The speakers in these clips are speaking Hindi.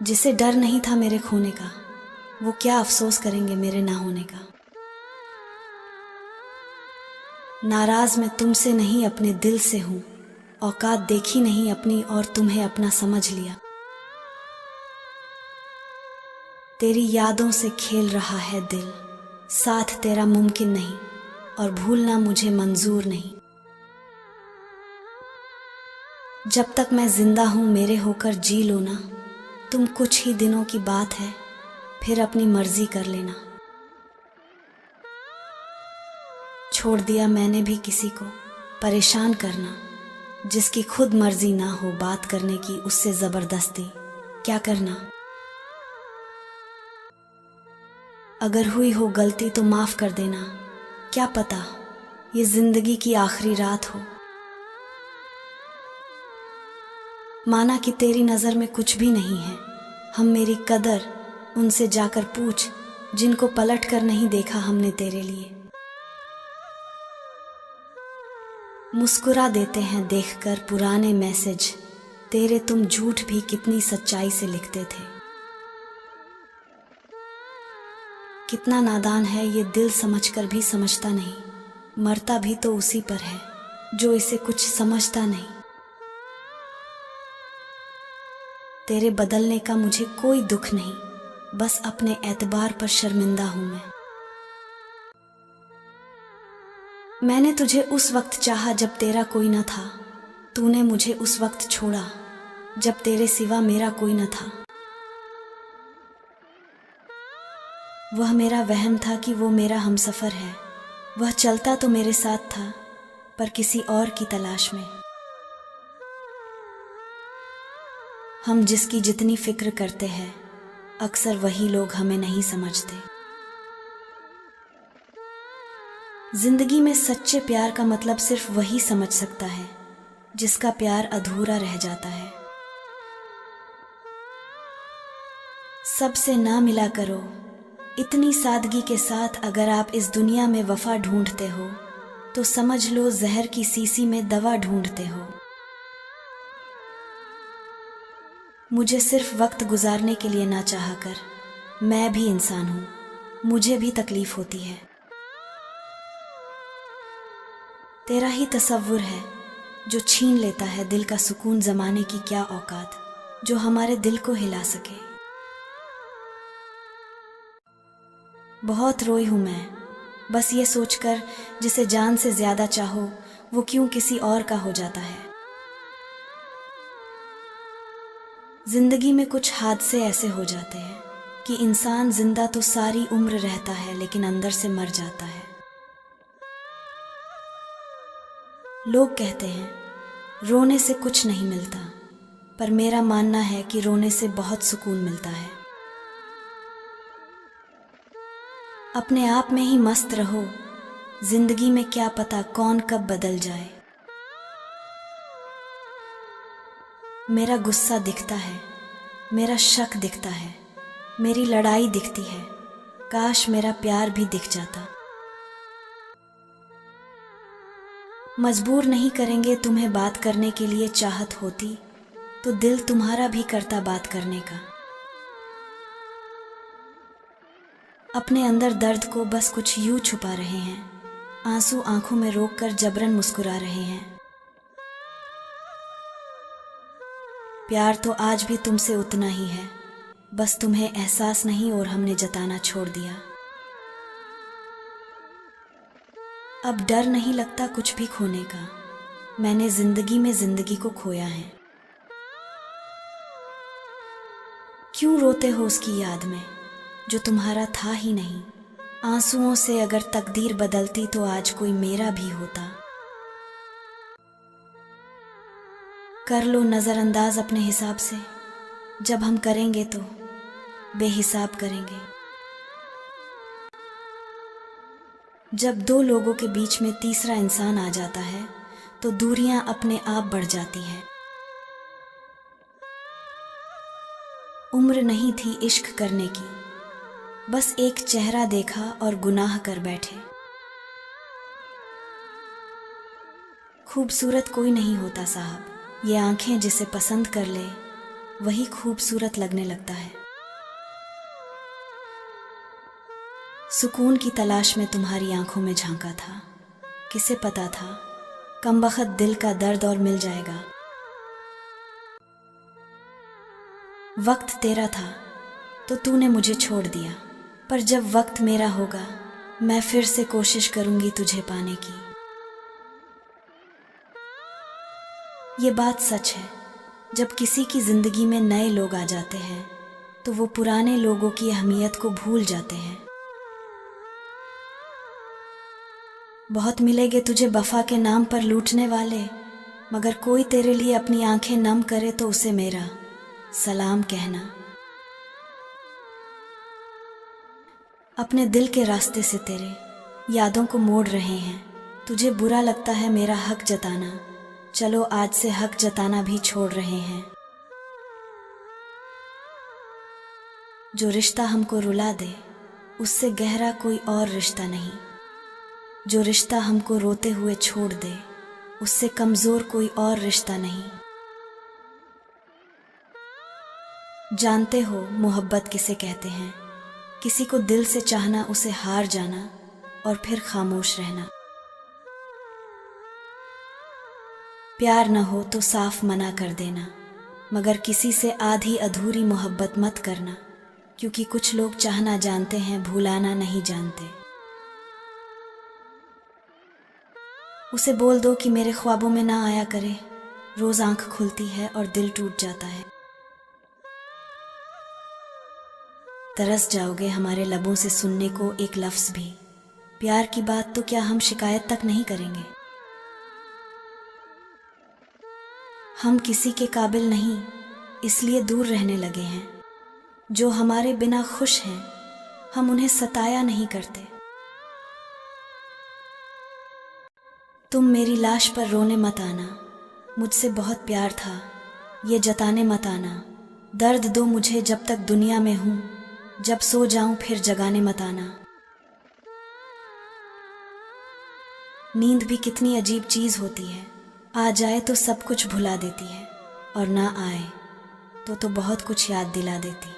जिसे डर नहीं था मेरे खोने का, वो क्या अफसोस करेंगे मेरे ना होने का। नाराज मैं तुमसे नहीं अपने दिल से हूं, औकात देखी नहीं अपनी और तुम्हें अपना समझ लिया। तेरी यादों से खेल रहा है दिल, साथ तेरा मुमकिन नहीं और भूलना मुझे मंजूर नहीं। जब तक मैं जिंदा हूं मेरे होकर जी लो ना, तुम कुछ ही दिनों की बात है, फिर अपनी मर्जी कर लेना। छोड़ दिया मैंने भी किसी को परेशान करना, जिसकी खुद मर्जी ना हो बात करने की, उससे जबरदस्ती क्या करना। अगर हुई हो गलती तो माफ कर देना, क्या पता ये जिंदगी की आखिरी रात हो। माना कि तेरी नजर में कुछ भी नहीं है, हम मेरी कदर उनसे जाकर पूछ, जिनको पलट कर नहीं देखा हमने तेरे लिए। मुस्कुरा देते हैं देखकर पुराने मैसेज तेरे, तुम झूठ भी कितनी सच्चाई से लिखते थे। कितना नादान है ये दिल समझकर भी समझता नहीं, मरता भी तो उसी पर है जो इसे कुछ समझता नहीं। तेरे बदलने का मुझे कोई दुख नहीं, बस अपने एतबार पर शर्मिंदा हूं मैं। मैंने तुझे उस वक्त चाहा जब तेरा कोई न था, तूने मुझे उस वक्त छोड़ा जब तेरे सिवा मेरा कोई न था। वह मेरा वहम था कि वो मेरा हमसफर है, वह चलता तो मेरे साथ था पर किसी और की तलाश में। हम जिसकी जितनी फिक्र करते हैं, अक्सर वही लोग हमें नहीं समझते। जिंदगी में सच्चे प्यार का मतलब सिर्फ वही समझ सकता है जिसका प्यार अधूरा रह जाता है। सबसे ना मिला करो इतनी सादगी के साथ, अगर आप इस दुनिया में वफा ढूंढते हो तो समझ लो जहर की शीशी में दवा ढूंढते हो। मुझे सिर्फ वक्त गुजारने के लिए ना चाहा कर, मैं भी इंसान हूं, मुझे भी तकलीफ होती है। तेरा ही तसव्वुर है जो छीन लेता है दिल का सुकून, जमाने की क्या औकात जो हमारे दिल को हिला सके। बहुत रोई हूं मैं बस ये सोचकर, जिसे जान से ज्यादा चाहो वो क्यों किसी और का हो जाता है। जिंदगी में कुछ हादसे ऐसे हो जाते हैं कि इंसान जिंदा तो सारी उम्र रहता है लेकिन अंदर से मर जाता है। लोग कहते हैं रोने से कुछ नहीं मिलता, पर मेरा मानना है कि रोने से बहुत सुकून मिलता है। अपने आप में ही मस्त रहो, जिंदगी में क्या पता कौन कब बदल जाए। मेरा गुस्सा दिखता है, मेरा शक दिखता है, मेरी लड़ाई दिखती है, काश मेरा प्यार भी दिख जाता। मजबूर नहीं करेंगे तुम्हें बात करने के लिए, चाहत होती तो दिल तुम्हारा भी करता बात करने का। अपने अंदर दर्द को बस कुछ यूं छुपा रहे हैं, आंसू आंखों में रोक कर जबरन मुस्कुरा रहे हैं। प्यार तो आज भी तुमसे उतना ही है, बस तुम्हें एहसास नहीं और हमने जताना छोड़ दिया। अब डर नहीं लगता कुछ भी खोने का, मैंने जिंदगी में जिंदगी को खोया है। क्यों रोते हो उसकी याद में जो तुम्हारा था ही नहीं। आंसुओं से अगर तकदीर बदलती तो आज कोई मेरा भी होता। कर लो नजरअंदाज अपने हिसाब से, जब हम करेंगे तो बेहिसाब करेंगे। जब दो लोगों के बीच में तीसरा इंसान आ जाता है तो दूरियां अपने आप बढ़ जाती हैं। उम्र नहीं थी इश्क करने की, बस एक चेहरा देखा और गुनाह कर बैठे। खूबसूरत कोई नहीं होता साहब, ये आंखें जिसे पसंद कर ले वही खूबसूरत लगने लगता है। सुकून की तलाश में तुम्हारी आंखों में झांका था, किसे पता था कमबख्त दिल का दर्द और मिल जाएगा। वक्त तेरा था तो तूने मुझे छोड़ दिया, पर जब वक्त मेरा होगा मैं फिर से कोशिश करूंगी तुझे पाने की। ये बात सच है, जब किसी की जिंदगी में नए लोग आ जाते हैं तो वो पुराने लोगों की अहमियत को भूल जाते हैं। बहुत मिलेंगे तुझे वफा के नाम पर लूटने वाले, मगर कोई तेरे लिए अपनी आंखें नम करे तो उसे मेरा सलाम कहना। अपने दिल के रास्ते से तेरे यादों को मोड़ रहे हैं, तुझे बुरा लगता है मेरा हक जताना, चलो आज से हक जताना भी छोड़ रहे हैं। जो रिश्ता हमको रुला दे उससे गहरा कोई और रिश्ता नहीं, जो रिश्ता हमको रोते हुए छोड़ दे उससे कमजोर कोई और रिश्ता नहीं। जानते हो मोहब्बत किसे कहते हैं, किसी को दिल से चाहना, उसे हार जाना और फिर खामोश रहना। प्यार न हो तो साफ मना कर देना, मगर किसी से आधी अधूरी मोहब्बत मत करना, क्योंकि कुछ लोग चाहना जानते हैं भुलाना नहीं जानते। उसे बोल दो कि मेरे ख्वाबों में ना आया करे, रोज आंख खुलती है और दिल टूट जाता है। तरस जाओगे हमारे लबों से सुनने को एक लफ्ज भी, प्यार की बात तो क्या हम शिकायत तक नहीं करेंगे। हम किसी के काबिल नहीं इसलिए दूर रहने लगे हैं, जो हमारे बिना खुश हैं हम उन्हें सताया नहीं करते। तुम मेरी लाश पर रोने मत आना, मुझसे बहुत प्यार था ये जताने मत आना। दर्द दो मुझे जब तक दुनिया में हूं, जब सो जाऊं फिर जगाने मत आना। नींद भी कितनी अजीब चीज होती है, आ जाए तो सब कुछ भुला देती है और ना आए तो बहुत कुछ याद दिला देती।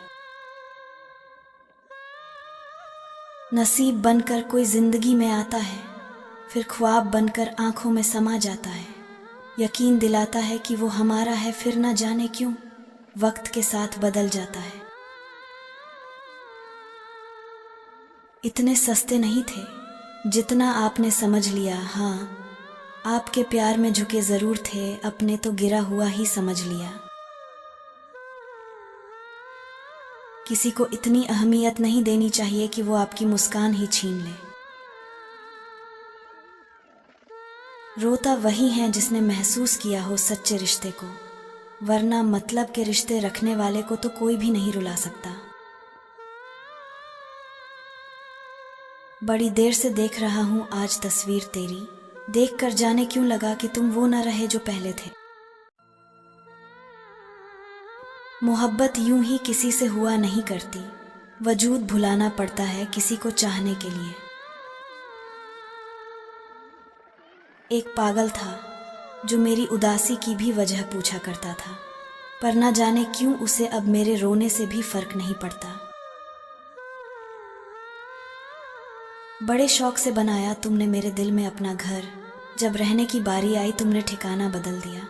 नसीब बनकर कोई जिंदगी में आता है, फिर ख्वाब बनकर आंखों में समा जाता है। यकीन दिलाता है कि वो हमारा है, फिर ना जाने क्यों वक्त के साथ बदल जाता है। इतने सस्ते नहीं थे जितना आपने समझ लिया, हाँ आपके प्यार में झुके जरूर थे, अपने तो गिरा हुआ ही समझ लिया। किसी को इतनी अहमियत नहीं देनी चाहिए कि वो आपकी मुस्कान ही छीन ले। रोता वही है जिसने महसूस किया हो सच्चे रिश्ते को, वरना मतलब के रिश्ते रखने वाले को तो कोई भी नहीं रुला सकता। बड़ी देर से देख रहा हूं आज तस्वीर तेरी, देख कर जाने क्यों लगा कि तुम वो न रहे जो पहले थे। मोहब्बत यूं ही किसी से हुआ नहीं करती, वजूद भुलाना पड़ता है किसी को चाहने के लिए। एक पागल था जो मेरी उदासी की भी वजह पूछा करता था, पर ना जाने क्यों उसे अब मेरे रोने से भी फर्क नहीं पड़ता। बड़े शौक से बनाया तुमने मेरे दिल में अपना घर, जब रहने की बारी आई तुमने ठिकाना बदल दिया।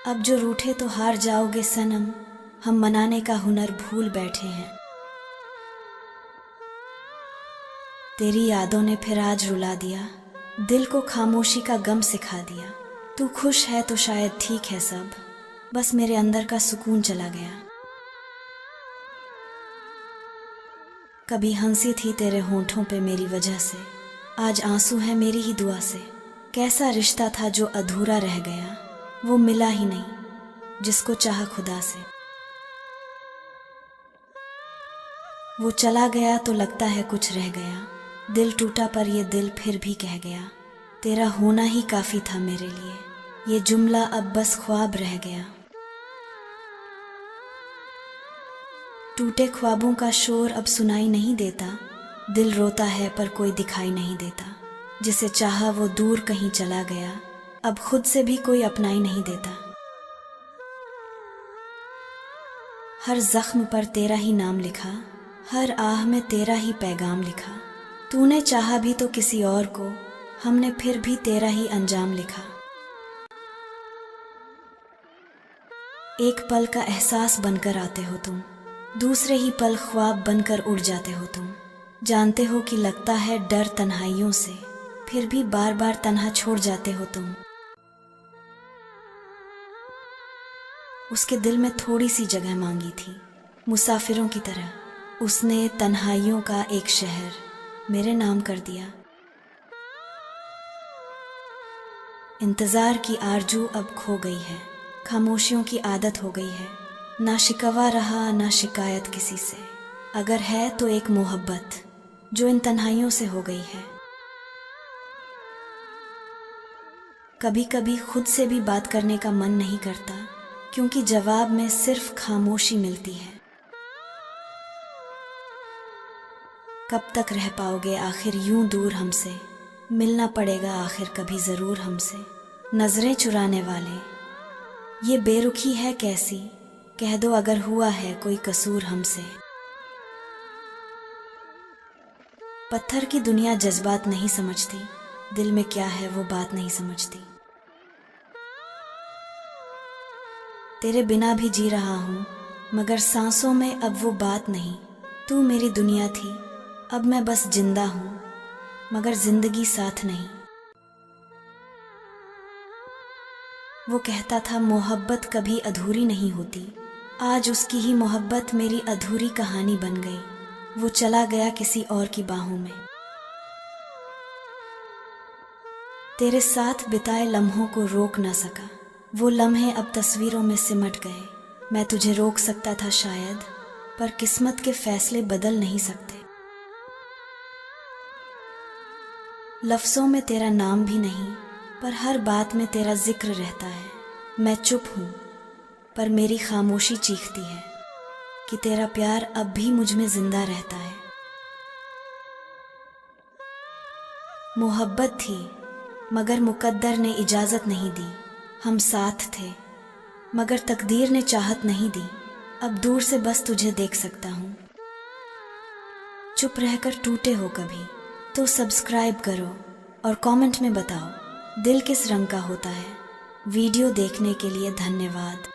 अब जो रूठे तो हार जाओगे सनम, हम मनाने का हुनर भूल बैठे हैं। तेरी यादों ने फिर आज रुला दिया, दिल को खामोशी का गम सिखा दिया। तू खुश है तो शायद ठीक है सब, बस मेरे अंदर का सुकून चला गया। कभी हंसी थी तेरे होंठों पे मेरी वजह से, आज आंसू है मेरी ही दुआ से। कैसा रिश्ता था जो अधूरा रह गया, वो मिला ही नहीं जिसको चाहा खुदा से। वो चला गया तो लगता है कुछ रह गया, दिल टूटा पर ये दिल फिर भी कह गया, तेरा होना ही काफी था मेरे लिए, ये जुमला अब बस ख्वाब रह गया। टूटे ख्वाबों का शोर अब सुनाई नहीं देता, दिल रोता है पर कोई दिखाई नहीं देता। जिसे चाहा वो दूर कहीं चला गया, अब खुद से भी कोई अपनाई नहीं देता। हर जख्म पर तेरा ही नाम लिखा, हर आह में तेरा ही पैगाम लिखा। तूने चाहा भी तो किसी और को, हमने फिर भी तेरा ही अंजाम लिखा। एक पल का एहसास बनकर आते हो तुम, दूसरे ही पल ख्वाब बनकर उड़ जाते हो तुम। जानते हो कि लगता है डर तन्हाइयों से, फिर भी बार बार तन्हा छोड़ जाते हो तुम। उसके दिल में थोड़ी सी जगह मांगी थी, मुसाफिरों की तरह उसने तन्हाइयों का एक शहर मेरे नाम कर दिया। इंतज़ार की आरजू अब खो गई है, खामोशियों की आदत हो गई है। ना शिकवा रहा ना शिकायत किसी से, अगर है तो एक मोहब्बत जो इन तन्हाइयों से हो गई है। कभी कभी खुद से भी बात करने का मन नहीं करता, क्योंकि जवाब में सिर्फ खामोशी मिलती है। कब तक रह पाओगे आखिर यूं दूर हमसे, मिलना पड़ेगा आखिर कभी ज़रूर हमसे। नज़रें चुराने वाले, ये बेरुखी है कैसी, कह दो अगर हुआ है कोई कसूर हमसे। पत्थर की दुनिया जज्बात नहीं समझती, दिल में क्या है वो बात नहीं समझती। तेरे बिना भी जी रहा हूँ, मगर सांसों में अब वो बात नहीं। तू मेरी दुनिया थी, अब मैं बस जिंदा हूँ, मगर जिंदगी साथ नहीं। वो कहता था मोहब्बत कभी अधूरी नहीं होती, आज उसकी ही मोहब्बत मेरी अधूरी कहानी बन गई। वो चला गया किसी और की बाहों में। तेरे साथ बिताए लम्हों को रोक ना सका, वो लम्हे अब तस्वीरों में सिमट गए। मैं तुझे रोक सकता था शायद, पर किस्मत के फैसले बदल नहीं सकते। लफ्ज़ों में तेरा नाम भी नहीं, पर हर बात में तेरा जिक्र रहता है। मैं चुप हूँ, पर मेरी खामोशी चीखती है कि तेरा प्यार अब भी मुझ में जिंदा रहता है। मोहब्बत थी, मगर मुकद्दर ने इजाज़त नहीं दी। हम साथ थे, मगर तकदीर ने चाहत नहीं दी। अब दूर से बस तुझे देख सकता हूँ। चुप रहकर टूटे हो कभी तो सब्सक्राइब करो और कमेंट में बताओ दिल किस रंग का होता है। वीडियो देखने के लिए धन्यवाद।